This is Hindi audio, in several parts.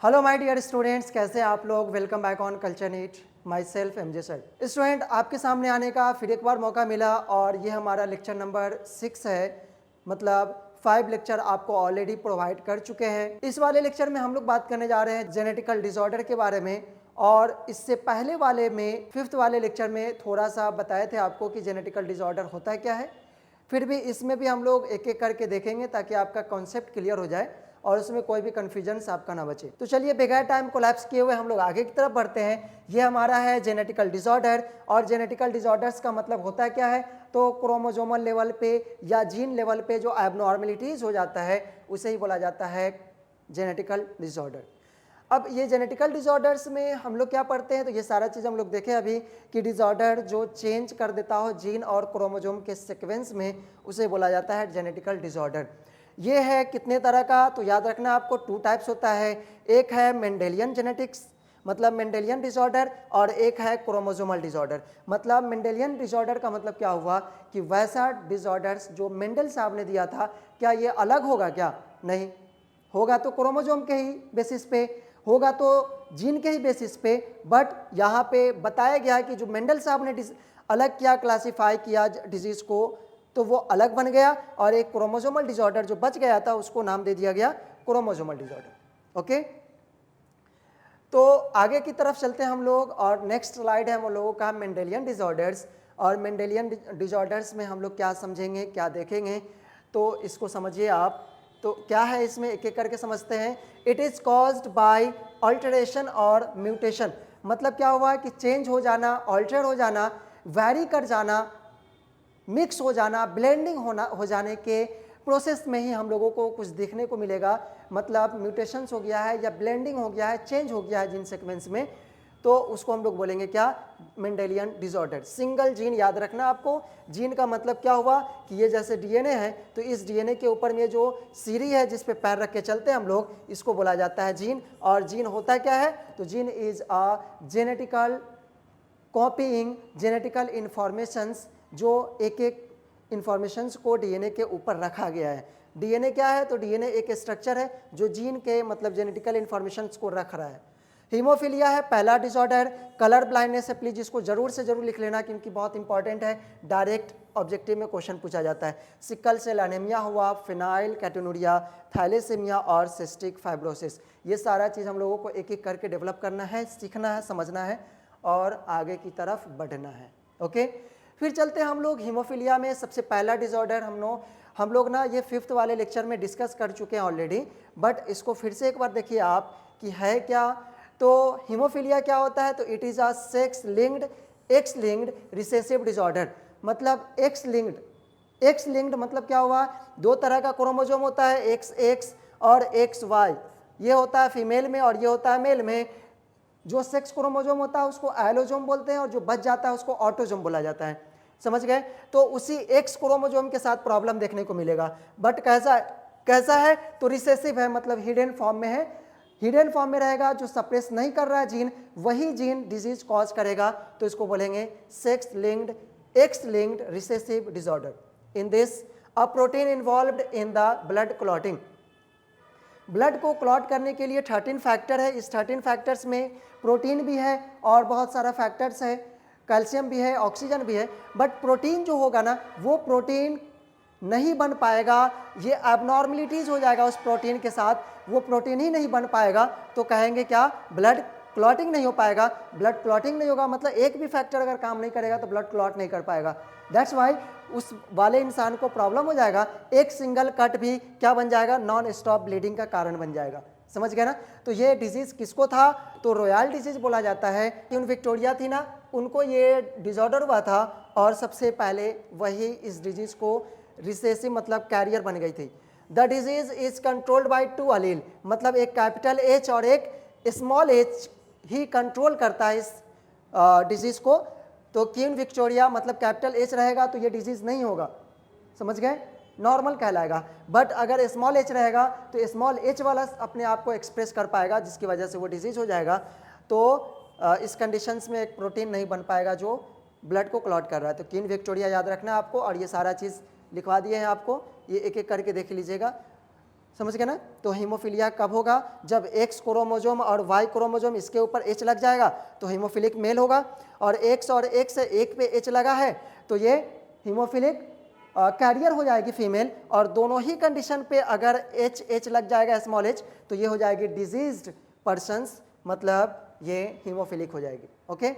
हेलो माय डियर स्टूडेंट्स, कैसे हैं आप लोग। Welcome back on culture NEET. Myself M J sir. Student, आपके सामने आने का फिर एक बार मौका मिला और ये हमारा लेक्चर नंबर 6 है। मतलब 5 लेक्चर आपको ऑलरेडी प्रोवाइड कर चुके हैं। इस वाले लेक्चर में हम लोग बात करने जा रहे हैं जेनेटिकल डिसऑर्डर के बारे में। और इससे पहले वाले में 5th वाले लेक्चर में थोड़ा सा बताए थे आपको कि जेनेटिकल डिसऑर्डर होता क्या है। फिर भी इसमें भी हम लोग एक एक करके देखेंगे ताकि आपका कॉन्सेप्ट क्लियर हो जाए और उसमें कोई भी कन्फ्यूजन आपका ना बचे। तो चलिए बगैर टाइम कोलैप्स किए हुए हम लोग आगे की तरफ बढ़ते हैं। ये हमारा है जेनेटिकल डिसऑर्डर। और जेनेटिकल डिसऑर्डर्स का मतलब होता क्या है, तो क्रोमोसोमल लेवल पे या जीन लेवल पे जो एबनॉर्मलिटीज हो जाता है उसे ही बोला जाता है जेनेटिकल डिसऑर्डर। अब ये जेनेटिकल डिसऑर्डर्स में हम लोग क्या पढ़ते हैं, तो ये सारा चीज़ हम लोग देखें अभी कि डिसऑर्डर जो चेंज कर देता हो जीन और क्रोमोसोम के सीक्वेंस में उसे बोला जाता है जेनेटिकल डिसऑर्डर। ये है कितने तरह का, तो याद रखना आपको 2 टाइप्स होता है। एक है मेंडेलियन जेनेटिक्स मतलब मेंडेलियन डिसऑर्डर, और एक है क्रोमोसोमल डिसऑर्डर। मतलब मेंडेलियन डिसऑर्डर का मतलब क्या हुआ कि वैसा डिसऑर्डर्स जो मेंडल साहब ने दिया था क्या ये अलग होगा, क्या नहीं होगा, तो क्रोमोसोम के ही बेसिस पे होगा, तो जीन के ही बेसिस पे। बट यहाँ पे बताया गया है कि जो मेंडल साहब ने अलग किया, क्लासीफाई किया डिजीज को, तो वो अलग बन गया और एक क्रोमोसोमल डिसऑर्डर जो बच गया था उसको नाम दे दिया गया क्रोमोसोमल डिसऑर्डर। ओके, तो आगे की तरफ चलते हैं हम लोग और नेक्स्ट स्लाइड है हम लोगों का मेंडेलियन डिसऑर्डर्स। और मेंडेलियन डिसऑर्डर्स में हम लोग क्या समझेंगे, क्या देखेंगे, तो इसको समझिए आप। तो क्या है इसमें एक एक करके समझते हैं। It is caused by alteration और म्यूटेशन। मतलब क्या हुआ कि चेंज हो जाना, ऑल्टर हो जाना, वैरी कर जाना, मिक्स हो जाना, ब्लेंडिंग हो जाने के प्रोसेस में ही हम लोगों को कुछ देखने को मिलेगा। मतलब म्यूटेशंस हो गया है या ब्लेंडिंग हो गया है, चेंज हो गया है जीन सीक्वेंस में, तो उसको हम लोग बोलेंगे क्या, मेंडेलियन डिसऑर्डर। सिंगल जीन याद रखना आपको। जीन का मतलब क्या हुआ कि ये जैसे डीएनए है, तो इस डीएनए के ऊपर में जो सीरी है जिस पे पैर रख के चलते हैं हम लोग, इसको बोला जाता है जीन। और जीन होता क्या है, तो gene is a genetical copying genetical informations, जो एक एक इंफॉर्मेशंस को डीएनए के ऊपर रखा गया है। डीएनए क्या है, तो डीएनए एक स्ट्रक्चर है जो जीन के मतलब जेनेटिकल इंफॉर्मेशंस को रख रहा है। हीमोफीलिया है पहला डिसऑर्डर। कलर ब्लाइंडनेस है, प्लीज इसको जरूर से जरूर लिख लेना क्योंकि बहुत इंपॉर्टेंट है, डायरेक्ट ऑब्जेक्टिव में क्वेश्चन पूछा जाता है। सिकल सेल एनीमिया हुआ, फिनाइल कैटोनुरिया, थैलेसीमिया और सिस्टिक फाइब्रोसिस। ये सारा चीज़ हम लोगों को एक एक करके डेवलप करना है, सीखना है, समझना है और आगे की तरफ बढ़ना है। ओके, फिर चलते हैं हम लोग हीमोफीलिया में। सबसे पहला डिसऑर्डर हम लोग ना ये 5th वाले लेक्चर में डिस्कस कर चुके हैं ऑलरेडी, बट इसको फिर से एक बार देखिए आप कि है क्या। तो हीमोफीलिया क्या होता है, तो it is a sex linked recessive disorder. मतलब एक्स लिंक्ड मतलब क्या हुआ, 2 तरह का क्रोमोसोम होता है, एक्स और एक्स वाई। ये होता है फीमेल में और ये होता है मेल में। जो सेक्स क्रोमोसोम होता है उसको एलोसोम बोलते हैं और जो बच जाता है उसको ऑटोसोम बोला जाता है। समझ गए, तो उसी एक्स क्रोमोसोम के साथ प्रॉब्लम देखने को मिलेगा। बट कैसा है, तो रिसेसिव है, मतलब हिडन फॉर्म में है। हिडन फॉर्म में रहेगा, जो सप्रेस नहीं कर रहा है जीन, वही जीन डिजीज कॉज करेगा, तो इसको बोलेंगे x linked recessive disorder. In this a protein involved in the blood clotting. Blood को क्लॉट करने के लिए 13 फैक्टर है। इस 13 फैक्टर्स में प्रोटीन भी है और बहुत सारा फैक्टर्स है, कैल्शियम भी है, ऑक्सीजन भी है। बट प्रोटीन जो होगा ना, वो प्रोटीन नहीं बन पाएगा, ये एबनॉर्मलिटीज़ हो जाएगा उस प्रोटीन के साथ, वो प्रोटीन ही नहीं बन पाएगा, तो कहेंगे क्या, ब्लड क्लॉटिंग नहीं हो पाएगा। ब्लड क्लॉटिंग नहीं होगा मतलब एक भी फैक्टर अगर काम नहीं करेगा तो ब्लड क्लॉट नहीं कर पाएगा। दैट्स वाई उस वाले इंसान को प्रॉब्लम हो जाएगा। एक सिंगल कट भी क्या बन जाएगा, नॉन स्टॉप ब्लीडिंग का कारण बन जाएगा। समझ गए ना। तो ये डिजीज किसको था, तो रॉयल डिजीज बोला जाता है। क्वीन विक्टोरिया थी ना, उनको ये डिसऑर्डर हुआ था और सबसे पहले वही इस डिजीज को रिसेसिव मतलब कैरियर बन गई थी। The disease is controlled by 2 अलील, मतलब एक कैपिटल एच और एक स्मॉल एच ही कंट्रोल करता है इस डिजीज को। तो क्वीन विक्टोरिया मतलब कैपिटल एच रहेगा तो ये डिजीज नहीं होगा, समझ गए, नॉर्मल कहलाएगा। बट अगर स्मॉल एच रहेगा तो स्मॉल एच वाला अपने आप को एक्सप्रेस कर पाएगा, जिसकी वजह से वो डिजीज हो जाएगा। तो इस कंडीशंस में एक प्रोटीन नहीं बन पाएगा जो ब्लड को क्लॉट कर रहा है। तो क्वीन विक्टोरिया याद रखना है आपको, और ये सारा चीज़ लिखवा दिए हैं आपको, ये एक एक करके देख लीजिएगा। समझ गए ना। तो हीमोफीलिया कब होगा, जब एक्स क्रोमोजोम और वाई क्रोमोजोम इसके ऊपर एच लग जाएगा तो हीमोफिलिक मेल होगा, और एक्स और एक्स एक पे एच लगा है तो ये हीमोफिलिक कैरियर हो जाएगी फीमेल, और दोनों ही कंडीशन पे अगर एच एच लग जाएगा स्मॉल एच तो ये हो जाएगी डिजीज्ड पर्सन्स, मतलब ये हीमोफिलिक हो जाएगी। ओके,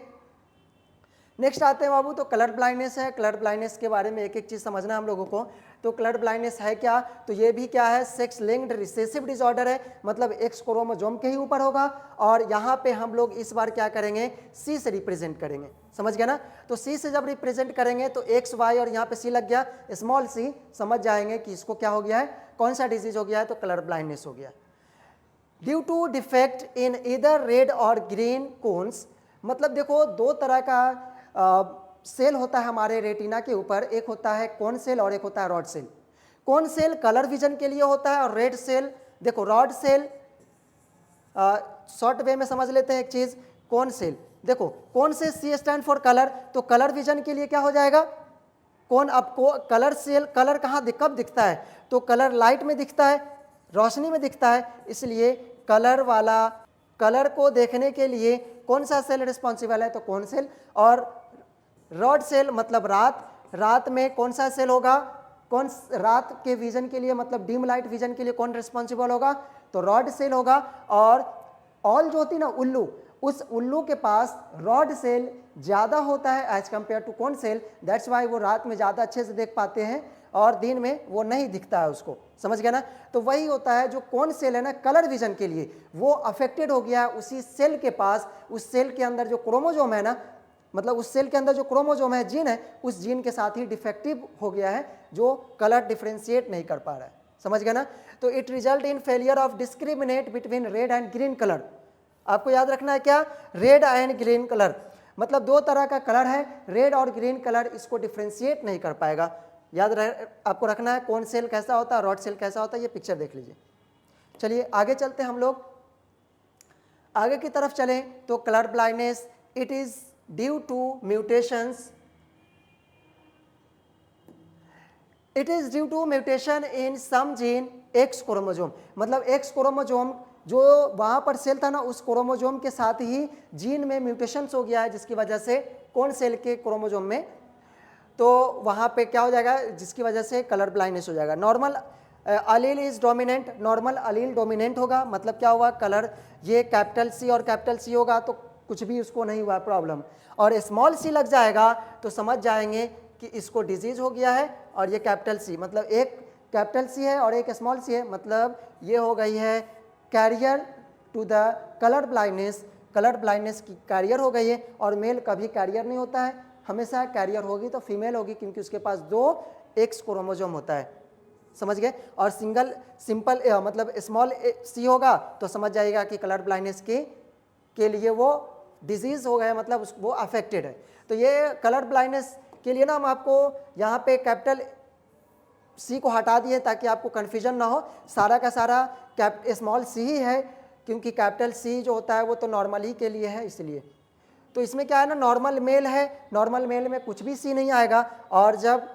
नेक्स्ट आते हैं बाबू, तो कलर ब्लाइंडनेस है। कलर ब्लाइंडनेस के बारे में एक एक चीज़ समझना है हम लोगों को। तो कलर ब्लाइंडनेस है क्या, तो ये भी क्या है, सेक्स लिंक्ड रिसेसिव डिसऑर्डर है, मतलब एक्स क्रोमोसोम के ही ऊपर होगा, और यहाँ पे हम लोग इस बार क्या करेंगे, सी से रिप्रेजेंट करेंगे, समझ गया ना। तो सी से जब रिप्रेजेंट करेंगे तो एक्स वाई और यहाँ पे सी लग गया, स्मॉल सी, समझ जाएंगे कि इसको क्या हो गया है, कौन सा डिजीज हो गया है, तो कलर ब्लाइंडनेस हो गया। ड्यू टू डिफेक्ट इन इधर रेड और ग्रीन कोन्स, मतलब देखो दो तरह का सेल होता है हमारे रेटिना के ऊपर, एक होता है कोन सेल और एक होता है rod cell. Cone cell colour vision के लिए होता है, और रेड सेल, देखो रॉड सेल शॉर्ट वे में समझ लेते हैं एक चीज, कोन सेल, देखो कोन से सी स्टैंड फॉर कलर, तो कलर विजन के लिए क्या हो जाएगा कौन। अब को कलर सेल, कलर कहाँ कब दिखता है, तो कलर लाइट में दिखता है, रोशनी में दिखता है, इसलिए कलर वाला, कलर को देखने के लिए कौन सा सेल रिस्पॉन्सिबल है, तो कौन सेल। और रॉड सेल मतलब रात, रात में कौन सा सेल होगा, कौन रात के विजन के लिए, मतलब डीम लाइट विजन के लिए कौन रिस्पॉन्सिबल होगा, तो रॉड सेल होगा। और ऑल जो होती ना उल्लू, उस उल्लू के पास रॉड सेल ज़्यादा होता है as compare to cone cell, that's why वो रात में ज़्यादा अच्छे से देख पाते हैं और दिन में वो नहीं दिखता है उसको, समझ गया ना। तो वही होता है जो कोन सेल है ना कलर विजन के लिए, वो अफेक्टेड हो गया है उसी सेल के पास, उस सेल के अंदर जो क्रोमोजोम है ना, मतलब उस सेल के अंदर जो क्रोमोजोम है, जीन है, उस जीन के साथ ही डिफेक्टिव हो गया है, जो कलर डिफ्रेंशिएट नहीं कर पा रहा है, समझ गया ना। तो it result in failure of discriminate between red and green colour. आपको याद रखना है क्या, रेड एंड ग्रीन कलर, मतलब दो तरह का कलर है, रेड और ग्रीन कलर, इसको डिफ्रेंशिएट नहीं कर पाएगा। याद आपको रखना है कौन सेल कैसा होता है, रॉड सेल कैसा होता है, ये पिक्चर देख लीजिए। चलिए आगे चलते हैं हम लोग, आगे की तरफ चलें। तो colour blindness, it is due to mutations, it is due to mutation in some gene X chromosome, मतलब एक्स क्रोमोजोम जो वहाँ पर सेल था ना, उस क्रोमोजोम के साथ ही जीन में म्यूटेशंस हो गया है, जिसकी वजह से कौन सेल के क्रोमोजोम में, तो वहाँ पे क्या हो जाएगा, जिसकी वजह से कलर ब्लाइंडनेस हो जाएगा। Normal allele is dominant, normal allele dominant होगा, मतलब क्या हुआ, कलर ये कैपिटल सी और कैपिटल सी होगा तो कुछ भी उसको नहीं हुआ प्रॉब्लम, और स्मॉल सी लग जाएगा तो समझ जाएंगे कि इसको डिजीज हो गया है, और ये कैपिटल सी, मतलब एक कैपिटल सी है और एक स्मॉल सी है, मतलब ये हो गई है carrier to the colour blindness, colour blindness की कैरियर हो गई है। और मेल कभी कैरियर नहीं होता है, हमेशा कैरियर होगी तो फीमेल होगी, क्योंकि उसके पास दो एक्स क्रोमोजोम होता है, समझ गए। और सिंपल मतलब स्मॉल सी होगा तो समझ जाएगा कि कलर ब्लाइंडनेस के लिए वो डिजीज हो गया, मतलब वो अफेक्टेड है। तो ये कलर ब्लाइंडनेस के लिए ना हम आपको यहाँ पे कैपिटल सी को हटा दिए ताकि आपको कन्फ्यूजन ना हो, सारा का सारा स्मॉल सी ही है, क्योंकि कैपिटल सी जो होता है वो तो नॉर्मल ही के लिए है, इसलिए। तो इसमें क्या है ना, नॉर्मल मेल है, नॉर्मल मेल में कुछ भी सी नहीं आएगा, और जब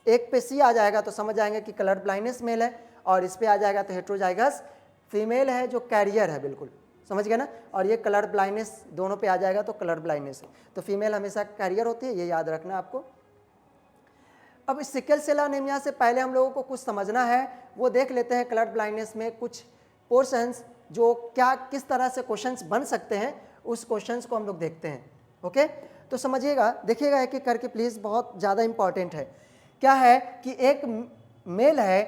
एक पे सी आ जाएगा तो समझ जाएंगे कि कलर ब्लाइंडनेस मेल है, और इस पे आ जाएगा तो हेट्रोजाइगस फीमेल है जो कैरियर है, बिल्कुल समझ गए ना। और ये कलर ब्लाइंडनेस दोनों पे आ जाएगा तो कलर ब्लाइंडनेस है, तो फीमेल हमेशा कैरियर होती है, ये याद रखना आपको। अब इस सिकल सेल एनीमिया से पहले हम लोगों को कुछ समझना है, वो देख लेते हैं कलर ब्लाइंडनेस में कुछ पोर्शंस जो क्या किस तरह से क्वेश्चंस बन सकते हैं, उस क्वेश्चंस को हम लोग देखते हैं। ओके, तो समझिएगा, देखिएगा एक एक करके प्लीज़, बहुत ज़्यादा इंपॉर्टेंट है। क्या है कि एक मेल है,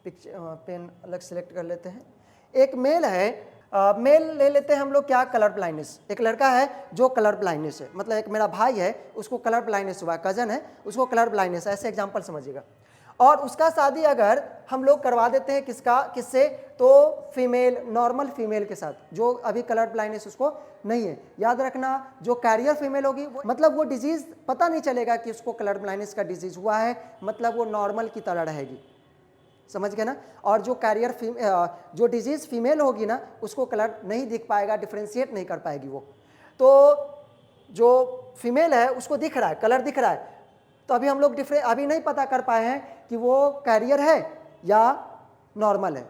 पेन अलग सेलेक्ट कर लेते हैं, एक मेल है, मेल ले लेते हैं हम लोग, क्या कलर ब्लाइंडनेस, एक लड़का है जो कलर ब्लाइंडनेस है, मतलब एक मेरा भाई है उसको कलर ब्लाइंडनेस हुआ, कजन है उसको कलर ब्लाइंडनेस, ऐसे एग्जांपल समझिएगा। और उसका शादी अगर हम लोग करवा देते हैं किससे, तो फीमेल, नॉर्मल फीमेल के साथ, जो अभी कलर ब्लाइंडनेस उसको नहीं है। याद रखना, जो कैरियर फीमेल होगी मतलब वो डिजीज़ पता नहीं चलेगा कि उसको कलर ब्लाइंडनेस का डिजीज़ हुआ है, मतलब वो नॉर्मल की तरह रहेगी, समझ गए ना। और जो कैरियर जो डिजीज़ फीमेल होगी ना, उसको कलर नहीं दिख पाएगा, डिफ्रेंशिएट नहीं कर पाएगी वो। तो जो फीमेल है उसको दिख रहा है, कलर दिख रहा है, तो अभी हम लोग अभी नहीं पता कर पाए हैं कि वो कैरियर है या नॉर्मल है,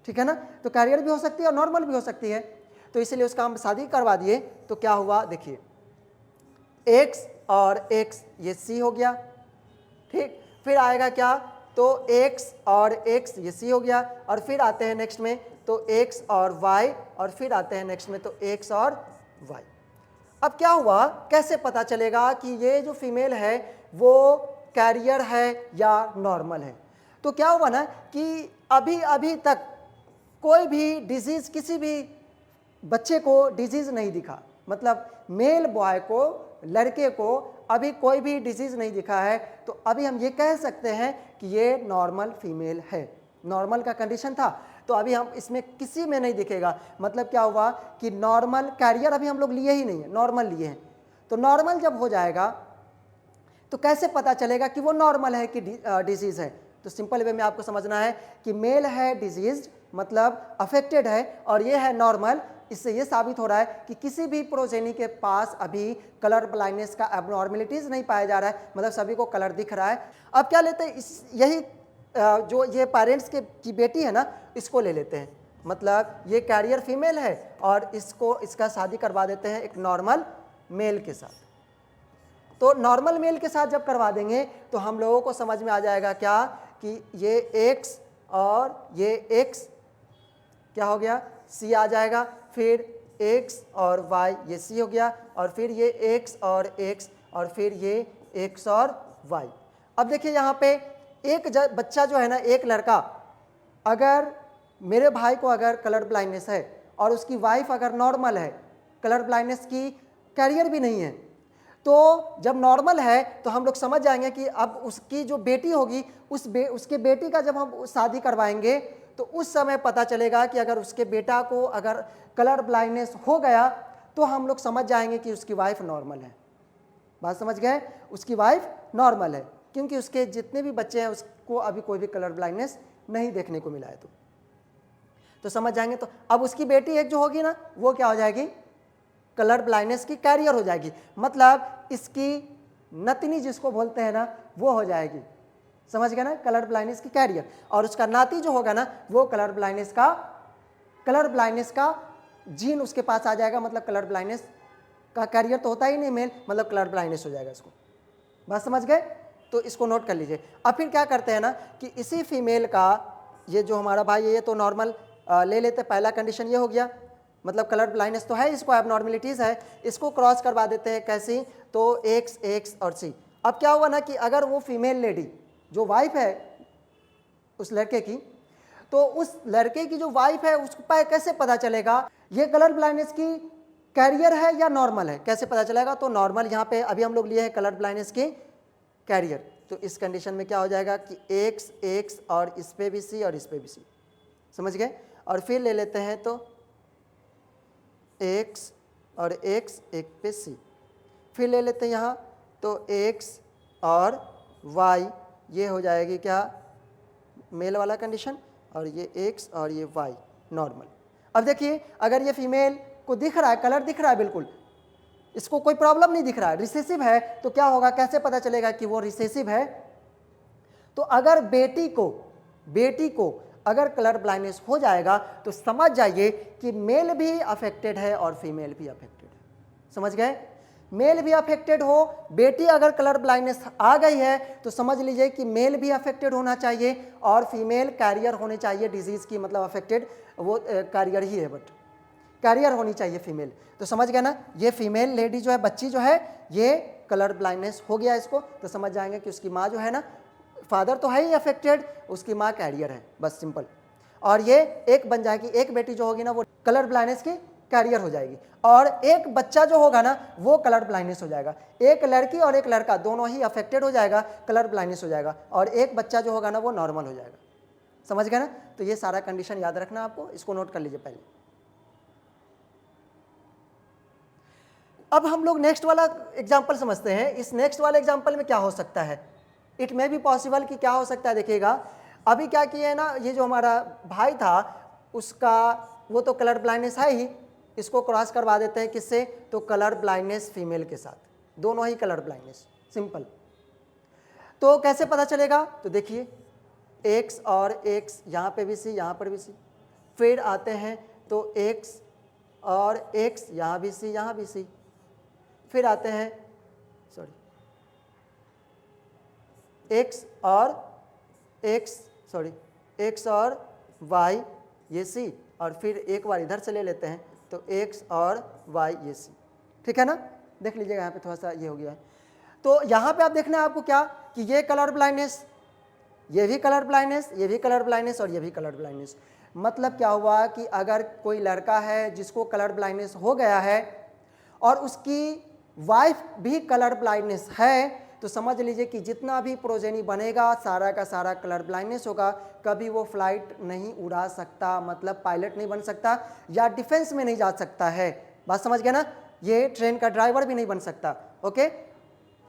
ठीक है ना। तो कैरियर भी हो सकती है और नॉर्मल भी हो सकती है, तो इसीलिए उसका हम शादी करवा दिए। तो क्या हुआ देखिए, X और X ये C हो गया, ठीक। फिर आएगा क्या, तो X और X ये C हो गया, और फिर आते हैं नेक्स्ट में तो X और Y, और फिर आते हैं नेक्स्ट में तो X और Y। अब क्या हुआ, कैसे पता चलेगा कि ये जो फीमेल है वो कैरियर है या नॉर्मल है। तो क्या हुआ ना कि अभी अभी तक कोई भी डिजीज़, किसी भी बच्चे को डिजीज़ नहीं दिखा, मतलब मेल बॉय को, लड़के को अभी कोई भी डिजीज़ नहीं दिखा है। तो अभी हम ये कह सकते हैं कि ये नॉर्मल फीमेल है। नॉर्मल का कंडीशन था, तो अभी हम इसमें किसी में नहीं दिखेगा। मतलब क्या हुआ कि नॉर्मल, कैरियर अभी हम लोग लिए ही नहीं है, नॉर्मल लिए हैं। तो नॉर्मल जब हो जाएगा तो कैसे पता चलेगा कि वो नॉर्मल है कि डिजीज़ है। तो सिंपल वे में आपको समझना है कि मेल है डिजीज, मतलब अफेक्टेड है, और ये है नॉर्मल। इससे ये साबित हो रहा है कि किसी भी प्रोजेनी के पास अभी कलर ब्लाइंडनेस का एबनॉर्मेलिटीज़ नहीं पाया जा रहा है, मतलब सभी को कलर दिख रहा है। अब क्या लेते हैं, यही जो ये पेरेंट्स की बेटी है ना, इसको ले लेते हैं, मतलब ये कैरियर फीमेल है और इसका शादी करवा देते हैं एक नॉर्मल मेल के साथ। तो नॉर्मल मेल के साथ जब करवा देंगे तो हम लोगों को समझ में आ जाएगा क्या कि ये X और ये X क्या हो गया, C आ जाएगा, फिर X और Y ये C हो गया, और फिर ये X और X, और फिर ये X और Y। अब देखिए यहाँ पे एक बच्चा जो है ना, एक लड़का, अगर मेरे भाई को अगर कलर ब्लाइंडनेस है और उसकी वाइफ अगर नॉर्मल है, कलर ब्लाइंडनेस की कैरियर भी नहीं है, तो जब नॉर्मल है तो हम लोग समझ जाएंगे कि अब उसकी जो बेटी होगी, उसके बेटी का जब हम शादी करवाएंगे तो उस समय पता चलेगा कि अगर उसके बेटा को अगर कलर ब्लाइंडनेस हो गया तो हम लोग समझ जाएंगे कि उसकी वाइफ नॉर्मल है। बात समझ गए, उसकी वाइफ नॉर्मल है, क्योंकि उसके जितने भी बच्चे हैं उसको अभी कोई भी कलर ब्लाइंडनेस नहीं देखने को मिला है। तो समझ जाएंगे। तो अब उसकी बेटी एक जो होगी ना, वो क्या हो जाएगी, कलर ब्लाइंडनेस की कैरियर हो जाएगी, मतलब इसकी नतनी जिसको बोलते हैं ना, वो हो जाएगी। समझ गए ना, कलर ब्लाइंडनेस की कैरियर। और उसका नाती जो होगा ना, वो कलर ब्लाइंडनेस का जीन उसके पास आ जाएगा, मतलब कलर ब्लाइंडनेस का कैरियर तो होता ही नहीं मेल, मतलब कलर ब्लाइंडनेस हो जाएगा इसको। बात समझ गए, तो इसको नोट कर लीजिए। अब फिर क्या करते हैं ना कि इसी फीमेल का, ये जो हमारा भाई है, ये तो नॉर्मल ले लेते, पहला कंडीशन ये हो गया, मतलब कलर ब्लाइंडनेस तो है, इसको एबनॉर्मेलिटीज़ है, इसको क्रॉस करवा देते हैं। कैसी, तो X और C। अब क्या हुआ ना कि अगर वो फीमेल लेडी जो वाइफ है उस लड़के की, तो उस लड़के की जो वाइफ है उसको कैसे पता चलेगा ये कलर ब्लाइंडनेस की कैरियर है या नॉर्मल है, कैसे पता चलेगा। तो नॉर्मल यहाँ पे अभी हम लोग लिए हैं कलर ब्लाइंडनेस की कैरियर, तो इस कंडीशन में क्या हो जाएगा कि X और इस पे भी C और इस पे भी C। समझ गए। और फिर ले लेते हैं तो X और X एक पे C, फिर ले लेते हैं यहाँ तो X और Y, ये हो जाएगी क्या, मेल वाला कंडीशन, और ये X और ये Y नॉर्मल। अब देखिए अगर ये फीमेल को दिख रहा है, कलर दिख रहा है बिल्कुल, इसको कोई प्रॉब्लम नहीं दिख रहा है, रिसेसिव है, तो क्या होगा, कैसे पता चलेगा कि वो रिसेसिव है। तो अगर बेटी को अगर कलर ब्लाइंडनेस हो जाएगा तो समझ जाइए कि मेल भी अफेक्टेड है और फीमेल भी अफेक्टेड है। समझ गए, मेल भी अफेक्टेड हो, बेटी अगर कलर ब्लाइंडनेस आ गई है तो समझ लीजिए कि मेल भी अफेक्टेड होना चाहिए और फीमेल कैरियर होने चाहिए डिजीज़ की, मतलब अफेक्टेड वो कैरियर ही है, बट कैरियर होनी चाहिए फीमेल। तो समझ गए ना, ये फीमेल लेडी जो है, बच्ची जो है, ये कलर ब्लाइंडनेस हो गया इसको, तो समझ जाएंगे कि उसकी माँ जो है ना, फादर तो है ही अफेक्टेड, उसकी माँ कैरियर है, बस सिंपल। और ये एक बन जाएगी, एक बेटी जो होगी ना वो कलर ब्लाइंडनेस की कैरियर हो जाएगी, और एक बच्चा जो होगा ना वो कलर ब्लाइंडनेस हो जाएगा। एक लड़की और एक लड़का दोनों ही अफेक्टेड हो जाएगा, कलर ब्लाइंडनेस हो जाएगा, और एक बच्चा जो होगा ना वो नॉर्मल हो जाएगा। समझ गए ना, तो ये सारा कंडीशन याद रखना आपको, इसको नोट कर लीजिए पहले। अब हम लोग नेक्स्ट वाला एग्जाम्पल समझते हैं। इस नेक्स्ट वाले एग्जाम्पल में क्या हो सकता है, इट मे बी पॉसिबल कि क्या हो सकता है। देखिएगा अभी क्या किया है ना, ये जो हमारा भाई था उसका वो तो कलर ब्लाइंडनेस है ही, इसको क्रॉस करवा देते हैं किससे, तो कलर ब्लाइंडनेस फीमेल के साथ, दोनों ही कलर ब्लाइंडनेस, सिंपल। तो कैसे पता चलेगा, तो देखिए X और X यहाँ पे भी C, यहाँ पर भी C, फिर आते हैं तो X और X यहाँ भी C, यहाँ भी C, फिर आते हैं X और Y ये C, और फिर एक बार इधर से ले लेते हैं तो X और Y ये C, ठीक है ना। देख लीजिएगा यहाँ पे थोड़ा सा ये हो गया है। तो यहाँ पे आप देखना है आपको क्या कि ये कलर ब्लाइंडनेस, ये भी कलर ब्लाइंडनेस, ये भी कलर ब्लाइंडनेस और ये भी कलर ब्लाइंडनेस। मतलब क्या हुआ कि अगर कोई लड़का है जिसको कलर ब्लाइंडनेस हो गया है और उसकी वाइफ भी कलर ब्लाइंडनेस है, तो समझ लीजिए कि जितना भी प्रोजेनी बनेगा सारा का सारा कलर ब्लाइंडनेस होगा। कभी वो फ्लाइट नहीं उड़ा सकता, मतलब पायलट नहीं बन सकता या डिफेंस में नहीं जा सकता है। बात समझ गए ना। ये ट्रेन का ड्राइवर भी नहीं बन सकता। ओके,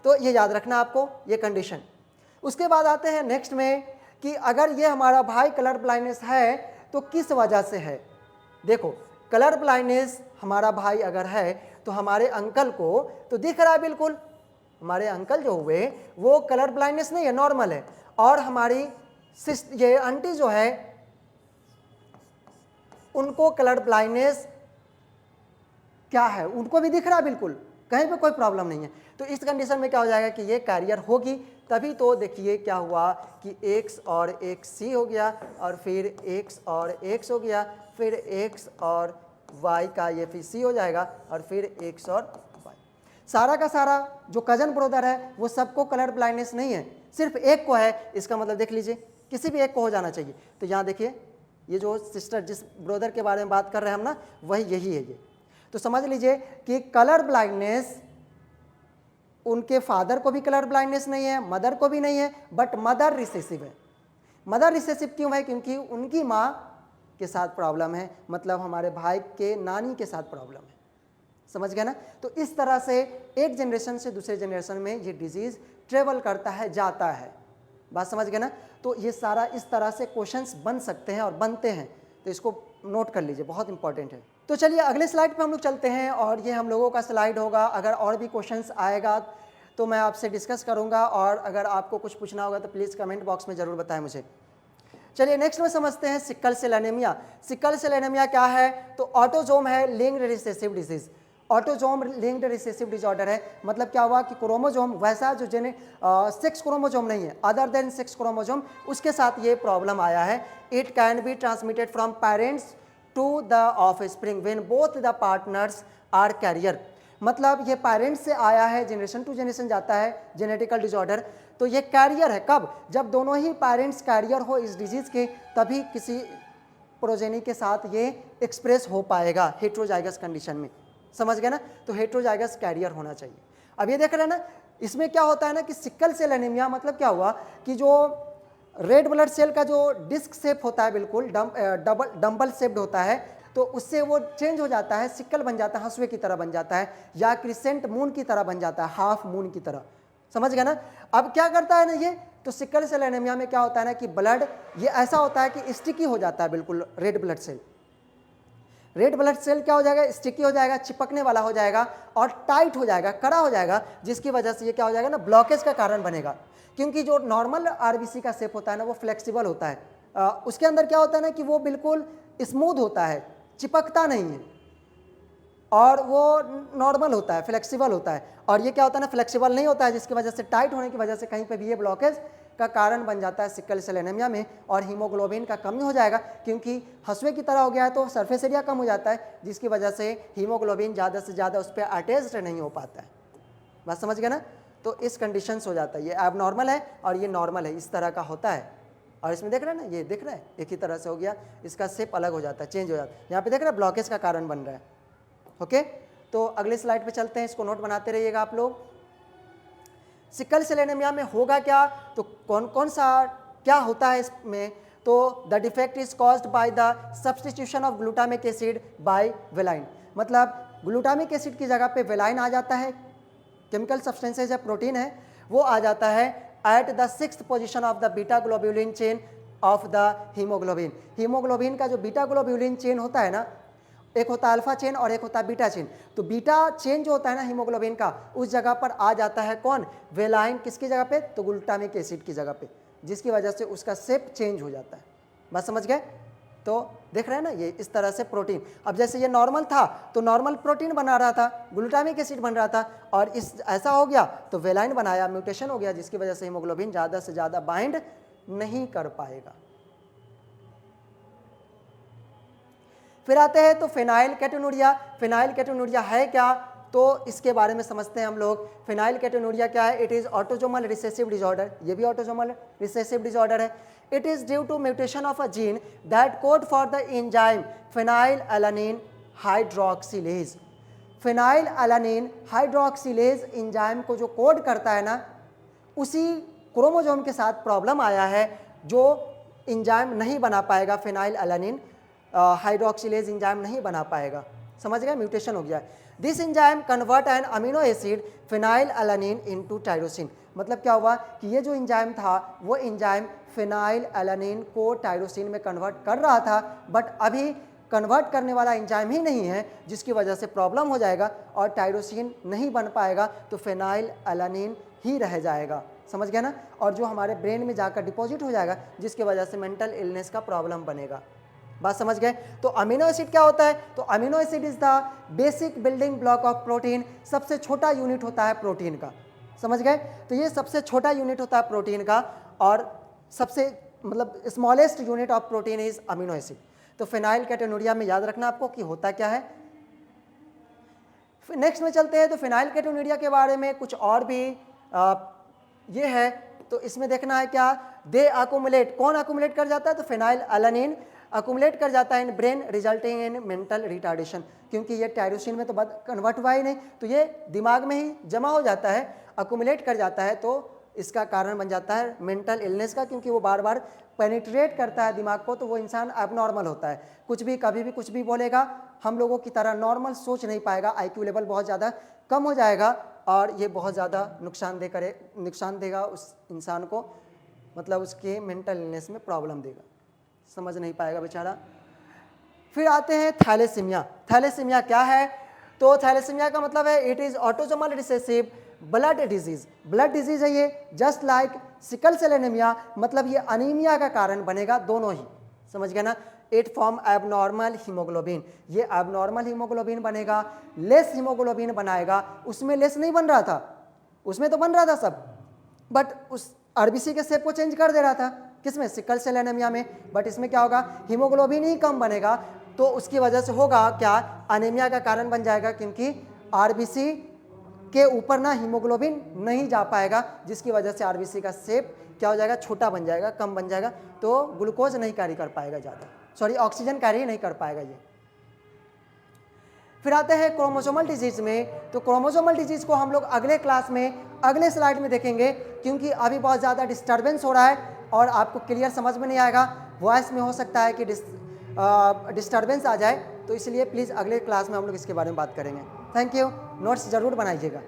तो ये याद रखना आपको ये कंडीशन। उसके बाद आते हैं नेक्स्ट में कि अगर ये हमारा भाई कलर ब्लाइंडनेस है तो किस वजह से है। देखो, कलर ब्लाइंडनेस हमारा भाई अगर है तो हमारे अंकल को तो दिख रहा है बिल्कुल, हमारे अंकल जो हुए वो कलर ब्लाइंडनेस नहीं है, नॉर्मल है। और हमारी ये आंटी जो है उनको कलर ब्लाइंडनेस क्या है, उनको भी दिख रहा है बिल्कुल, कहीं पे कोई प्रॉब्लम नहीं है। तो इस कंडीशन में क्या हो जाएगा कि ये कैरियर होगी। तभी तो देखिए क्या हुआ कि X और X C हो गया, और फिर X और X हो गया, फिर X और Y का ये फिर C हो जाएगा, और फिर X और Y। सारा का सारा जो कजन ब्रदर है वो सबको कलर ब्लाइंडनेस नहीं है, सिर्फ एक को है। इसका मतलब देख लीजिए किसी भी एक को हो जाना चाहिए। तो यहाँ देखिए ये जो सिस्टर जिस ब्रदर के बारे में बात कर रहे हैं हम ना, वही यही है ये। तो समझ लीजिए कि कलर ब्लाइंडनेस उनके फादर को भी कलर ब्लाइंडनेस नहीं है, मदर को भी नहीं है, बट मदर रिसेसिव है। मदर रिसेसिव क्यों है? क्योंकि उनकी माँ के साथ प्रॉब्लम है, मतलब हमारे भाई के नानी के साथ प्रॉब्लम है। समझ गए ना। तो इस तरह से एक जनरेशन से दूसरे जनरेशन में ये डिजीज ट्रेवल करता है, जाता है। बात समझ गए ना। तो ये सारा इस तरह से क्वेश्चंस बन सकते हैं और बनते हैं, तो इसको नोट कर लीजिए, बहुत इंपॉर्टेंट है। तो चलिए अगले स्लाइड पे हम लोग चलते हैं, और ये हम लोगों का स्लाइड होगा। अगर और भी क्वेश्चंस आएगा तो मैं आपसे डिस्कस करूंगा, और अगर आपको कुछ पूछना होगा तो प्लीज़ कमेंट बॉक्स में ज़रूर बताएं मुझे। चलिए नेक्स्ट में समझते हैं sickle cell anaemia. Sickle cell anaemia क्या है? तो ऑटोजोम है linked recessive disease. Autosome linked recessive disorder है। मतलब क्या हुआ कि क्रोमोजोम वैसा जो सेक्स क्रोमोजोम नहीं है, अदर देन सेक्स क्रोमोजोम, उसके साथ ये प्रॉब्लम आया है। It can be transmitted from parents to the offspring when both the partners are carrier. मतलब ये पेरेंट्स से आया है, जनरेशन टू जनरेशन जाता है जेनेटिकल डिसऑर्डर। तो ये कैरियर है कब? जब दोनों ही पेरेंट्स कैरियर हो इस डिजीज के, तभी किसी प्रोजेनी के साथ ये एक्सप्रेस हो पाएगा हेट्रोजाइगस कंडीशन में। समझ गए ना। तो हेट्रोजाइगस कैरियर होना चाहिए। अब ये देख रहे हैं ना, इसमें क्या होता है ना कि सिकल सेल एनीमिया मतलब क्या हुआ कि जो रेड ब्लड सेल का जो डिस्क शेप होता है, बिल्कुल डम्बल शेप्ड होता है, तो उससे वो चेंज हो जाता है, सिक्कल बन जाता है, हंसुए की तरह बन जाता है, या क्रिसेंट मून की तरह बन जाता है, हाफ मून की तरह। समझ गए ना। अब क्या करता है ना ये, तो सिकल सेल एनीमिया में क्या होता है ना कि ब्लड ये ऐसा होता है कि स्टिकी हो जाता है बिल्कुल। रेड ब्लड सेल क्या हो जाएगा? स्टिकी हो जाएगा, चिपकने वाला हो जाएगा, और टाइट हो जाएगा, कड़ा हो जाएगा, जिसकी वजह से ये क्या हो जाएगा ना, ब्लॉकेज का कारण बनेगा। क्योंकि जो नॉर्मल आरबीसी का शेप होता है ना, वो फ्लेक्सिबल होता है। उसके अंदर क्या होता है ना कि वो बिल्कुल स्मूथ होता है, चिपकता नहीं है, और वो नॉर्मल होता है, फ्लेक्सिबल होता है। और ये क्या होता है ना, फ्लेक्सिबल नहीं होता है, जिसकी वजह से टाइट होने की वजह से कहीं पे भी ये ब्लॉकेज का कारण बन जाता है सिकल सेल एनीमिया में, और हीमोग्लोबिन का कमी हो जाएगा। क्योंकि हंसुए की तरह हो गया है तो सरफेस एरिया कम हो जाता है, जिसकी वजह से हीमोग्लोबिन ज़्यादा से ज़्यादा उस पर अटैच्ड नहीं हो पाता है। बात समझ गए ना। तो इस कंडीशन हो जाता है, ये अब नॉर्मल है और ये नॉर्मल है, इस तरह का होता है। और इसमें देख रहे हैं ना, ये देख रहे हैं एक ही तरह से हो गया, इसका शेप अलग हो जाता है, चेंज हो जाता है। यहाँ पे देख रहे हैं ब्लॉकेज का कारण बन रहा है। ओके, तो अगले स्लाइड पे चलते हैं, इसको नोट बनाते रहिएगा आप लोग। सिकल सेल एनीमिया में होगा क्या, तो कौन कौन सा क्या होता है इसमें? तो the defect is caused by the substitution of glutamic acid by valine. मतलब ग्लूटामिक एसिड की जगह पे वेलाइन आ जाता है, केमिकल सब्सटेंसेज है, प्रोटीन है, वो आ जाता है at the 6th position of the beta globulin chain of the haemoglobin. Haemoglobin का जो बीटा ग्लोब्यूलिन चेन होता है ना, एक होता है अल्फा चेन और एक होता है बीटा चेन। तो बीटा चेन जो होता है ना हीमोग्लोबिन का, उस जगह पर आ जाता है कौन? वेलाइन। किसकी जगह पे? तो ग्लूटामिक एसिड की जगह पे। जिसकी वजह से उसका शेप चेंज हो जाता है। बात समझ गए? तो देख रहे हैं ना, ये इस तरह से प्रोटीन, अब जैसे ये नॉर्मल था तो नॉर्मल प्रोटीन बना रहा था, ग्लूटामिक एसिड बन रहा था, और इस ऐसा हो गया तो वेलाइन बनाया, म्यूटेशन हो गया, जिसकी वजह से हीमोग्लोबिन ज़्यादा से ज़्यादा बाइंड नहीं कर पाएगा। फिर आते हैं तो फेनाइल केटोनूरिया। फेनाइल केटोनूरिया है क्या, तो इसके बारे में समझते हैं हम लोग। फेनाइल केटोनूरिया क्या है? It is autosomal recessive disorder, ये भी ऑटोसोमल रिसेसिव डिसऑर्डर है। It is due to mutation of a gene that code for the enzyme phenylalanine hydroxylase. Phenylalanine hydroxylase enzyme को जो कोड करता है ना, उसी क्रोमोसोम के साथ प्रॉब्लम आया है, जो एंजाइम नहीं बना पाएगा, फेनाइल एलानिन हाइड्रोक्सिलेज एंजाइम नहीं बना पाएगा। समझ गए? म्यूटेशन हो गया। This enzyme convert an amino acid phenyl alanine into tyrosine. मतलब क्या हुआ कि ये जो एंजाइम था वो एंजाइम फेनाइल एलानिन को टायरोसिन में कन्वर्ट कर रहा था, बट अभी कन्वर्ट करने वाला एंजाइम ही नहीं है, जिसकी वजह से प्रॉब्लम हो जाएगा और टायरोसिन नहीं बन पाएगा, तो फेनाइल एलानिन ही रह जाएगा। समझ गया ना? और जो हमारे ब्रेन में जाकर डिपॉजिट हो जाएगा, जिसकी वजह से मेंटल इलनेस का प्रॉब्लम बनेगा। बात समझ गए? तो अमीनो एसिड क्या होता है? तो amino acid is the basic building block of protein. सबसे छोटा यूनिट होता है प्रोटीन का। समझ गए? तो ये सबसे छोटा यूनिट होता है प्रोटीन का, और सबसे मतलब smallest unit of protein is amino acid. तो फेनाइल केटोनूरिया में याद रखना आपको कि होता क्या है। नेक्स्ट में चलते हैं, तो फेनाइल केटोनूरिया के बारे में कुछ और भी ये है, तो इसमें देखना है क्या, दे अकुमुलेट। कौन अकुमुलेट कर जाता है? तो फेनाइल एलानिन अकुमुलेट कर जाता है in brain, resulting in mental retardation. क्योंकि ये टायरोसिन में तो कन्वर्ट हुआ ही नहीं, तो ये दिमाग में ही जमा हो जाता है, अकुमुलेट कर जाता है, तो इसका कारण बन जाता है मेंटल इलनेस का, क्योंकि वो बार बार पेनिट्रेट करता है दिमाग को, तो वो इंसान एबनॉर्मल होता है। कुछ भी कभी भी कुछ भी बोलेगा, हम लोगों की तरह नॉर्मल सोच नहीं पाएगा, IQ लेवल बहुत ज़्यादा कम हो जाएगा, और ये बहुत ज़्यादा नुकसान देगा उस इंसान को, मतलब उसके मेंटल इलनेस में प्रॉब्लम देगा, समझ नहीं पाएगा बेचारा। फिर आते हैं थैलेसीमिया। थैलेसीमिया क्या है? तो थैलेसीमिया का मतलब है it is autosomal recessive blood disease. Blood disease है ये, just like sickle cell anaemia, मतलब ये अनीमिया का कारण बनेगा, दोनों ही। समझ गया ना? इट फॉर्म एबनॉर्मल हीमोग्लोबिन, ये एबनॉर्मल हीमोग्लोबिन बनेगा, लेस हीमोग्लोबिन बनाएगा। उसमें लेस नहीं बन रहा था, उसमें तो बन रहा था सब, बट उस आरबीसी के शेप को चेंज कर दे रहा था। किसमें? सिकल सेल एनीमिया में। बट इसमें क्या होगा, हीमोग्लोबिन ही कम बनेगा, तो उसकी वजह से होगा क्या, अनीमिया का कारण बन जाएगा, क्योंकि आरबीसी के ऊपर ना हीमोग्लोबिन नहीं जा पाएगा, जिसकी वजह से आरबीसी का शेप क्या हो जाएगा, छोटा बन जाएगा, कम बन जाएगा, तो ग्लूकोज नहीं कैरी कर पाएगा ज़्यादा, सॉरी ऑक्सीजन कैरी नहीं कर पाएगा ये। फिर आते हैं क्रोमोसोमल डिजीज में। तो क्रोमोसोमल डिजीज को हम लोग अगले क्लास में, अगले स्लाइड में देखेंगे, क्योंकि अभी बहुत ज़्यादा डिस्टर्बेंस हो रहा है और आपको क्लियर समझ में नहीं आएगा, वॉइस में हो सकता है कि डिस्टर्बेंस आ जाए, तो इसलिए प्लीज़ अगले क्लास में हम लोग इसके बारे में बात करेंगे। Thank you. नोट्स ज़रूर बनाइएगा।